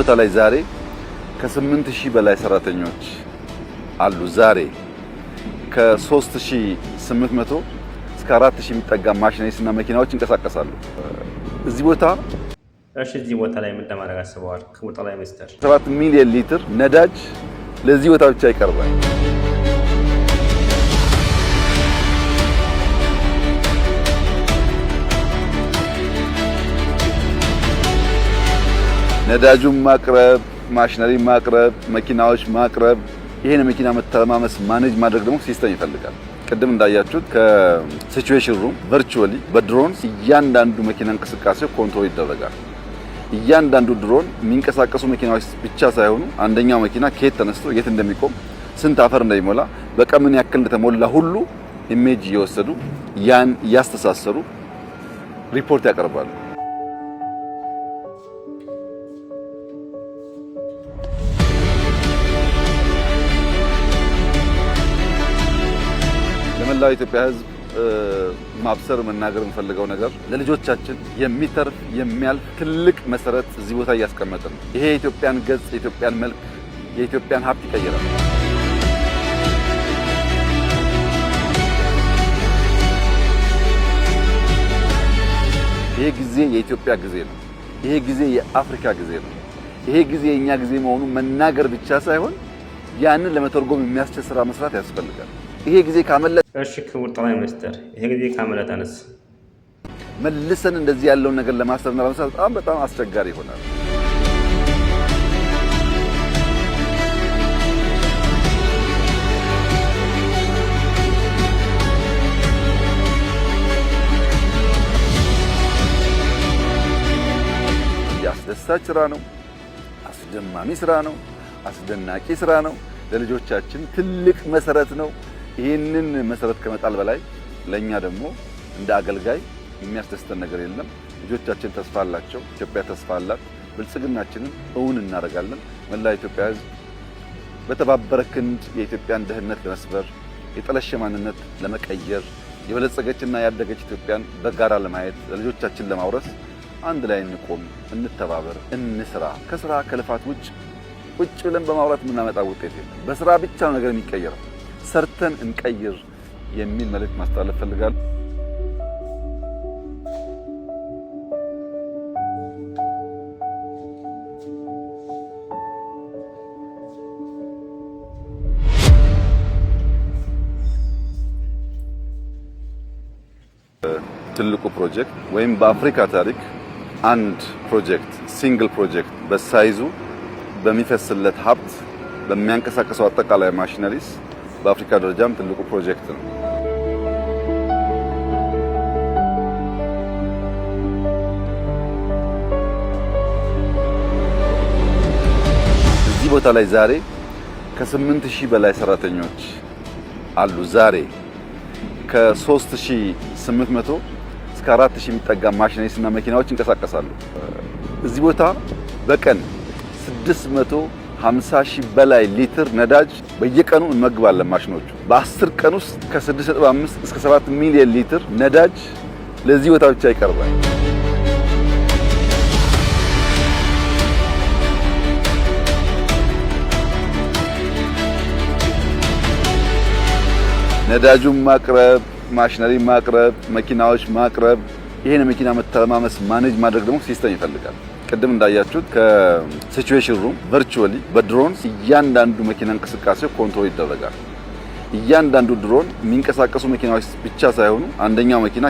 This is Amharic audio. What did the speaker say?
ቦታ ላይ ዛሬ ከ8000 በላይ ሰራተኞች አሉ። ዛሬ ከ3800 እስከ 4000 የሚጠጋ ማሽነሪስ እና መኪናዎች ይንቀሳቀሳሉ። እዚህ ቦታ ላይ ምን ለማድረግ አስበዋል? ክቡር ጠቅላይ ሚኒስትር 7 ሚሊዮን ሊትር ነዳጅ ለዚህ ቦታ ብቻ ይቀርባል። ነዳጁን ማቅረብ፣ ማሽነሪ ማቅረብ፣ መኪናዎች ማቅረብ፣ ይሄን መኪና መተማመስ ማኔጅ ማድረግ ደግሞ ሲስተም ይፈልጋል። ቅድም እንዳያችሁት ከሲቹዌሽን ሩም ቨርቹዋሊ በድሮንስ እያንዳንዱ መኪና እንቅስቃሴ ኮንትሮል ይደረጋል። እያንዳንዱ ድሮን የሚንቀሳቀሱ መኪናዎች ብቻ ሳይሆኑ አንደኛው መኪና ከየት ተነስቶ የት እንደሚቆም ስንት አፈር እንደሚሞላ በቀን ምን ያክል እንደተሞላ ሁሉ ኢሜጅ እየወሰዱ ያን እያስተሳሰሩ ሪፖርት ያቀርባሉ። ለመላው ኢትዮጵያ ሕዝብ ማብሰር መናገር የምፈልገው ነገር ለልጆቻችን የሚተርፍ የሚያልፍ ትልቅ መሰረት እዚህ ቦታ እያስቀመጥን ነው። ይሄ የኢትዮጵያን ገጽ፣ የኢትዮጵያን መልክ፣ የኢትዮጵያን ሀብት ይቀይራል። ይሄ ጊዜ የኢትዮጵያ ጊዜ ነው። ይሄ ጊዜ የአፍሪካ ጊዜ ነው። ይሄ ጊዜ የኛ ጊዜ መሆኑ መናገር ብቻ ሳይሆን ያንን ለመተርጎም የሚያስችል ስራ መስራት ያስፈልጋል። ይሄ ጊዜ ካመለጠ ክቡር ጠቅላይ ሚኒስትር ይሄ ጊዜ ካመለጠንስ መልሰን እንደዚህ ያለውን ነገር ለማሰብና ለመስራት በጣም አስቸጋሪ ይሆናል። አስደሳች ስራ ነው። አስደማሚ ስራ ነው። አስደናቂ ስራ ነው። ለልጆቻችን ትልቅ መሰረት ነው። ይህንን መሰረት ከመጣል በላይ ለኛ ደግሞ እንደ አገልጋይ የሚያስደስተን ነገር የለም። ልጆቻችን ተስፋ አላቸው። ኢትዮጵያ ተስፋ አላት። ብልጽግናችንን እውን እናደርጋለን። መላ ኢትዮጵያ ሕዝብ በተባበረ ክንድ የኢትዮጵያን ድህነት ለመስበር፣ የጠለሸ ማንነት ለመቀየር፣ የበለጸገችና ያደገች ኢትዮጵያን በጋራ ለማየት፣ ለልጆቻችን ለማውረስ አንድ ላይ እንቆም፣ እንተባበር፣ እንስራ። ከስራ ከልፋት ውጭ ቁጭ ብለን በማውራት የምናመጣው ውጤት የለም። በስራ ብቻ ነው ነገር የሚቀየረው። ሰርተን እንቀይር የሚል መልእክት ማስተላለፍ ፈልጋለሁ። ትልቁ ፕሮጀክት ወይም በአፍሪካ ታሪክ አንድ ፕሮጀክት ሲንግል ፕሮጀክት በሳይዙ በሚፈስለት ሀብት በሚያንቀሳቀሰው አጠቃላይ ማሽነሪስ በአፍሪካ ደረጃም ትልቁ ፕሮጀክት ነው። እዚህ ቦታ ላይ ዛሬ ከ8000 በላይ ሰራተኞች አሉ። ዛሬ ከ3800 እስከ 4000 የሚጠጋ ማሽነሪስ እና መኪናዎች ይንቀሳቀሳሉ። እዚህ ቦታ በቀን 650,000 በላይ ሊትር ነዳጅ በየቀኑ እንመግባለን። ማሽኖቹ በ10 ቀን ውስጥ ከ6.5 እስከ 7 ሚሊዮን ሊትር ነዳጅ ለዚህ ቦታ ብቻ ይቀርባል። ነዳጁን ማቅረብ፣ ማሽነሪ ማቅረብ፣ መኪናዎች ማቅረብ፣ ይሄን መኪና መተማመስ ማኔጅ ማድረግ ደግሞ ሲስተም ይፈልጋል። ቅድም እንዳያችሁት ከሲቹዌሽን ሩም ቨርቹዋሊ በድሮንስ እያንዳንዱ መኪና እንቅስቃሴ ኮንትሮል ይደረጋል። እያንዳንዱ ድሮን የሚንቀሳቀሱ መኪናዎች ብቻ ሳይሆኑ አንደኛው መኪና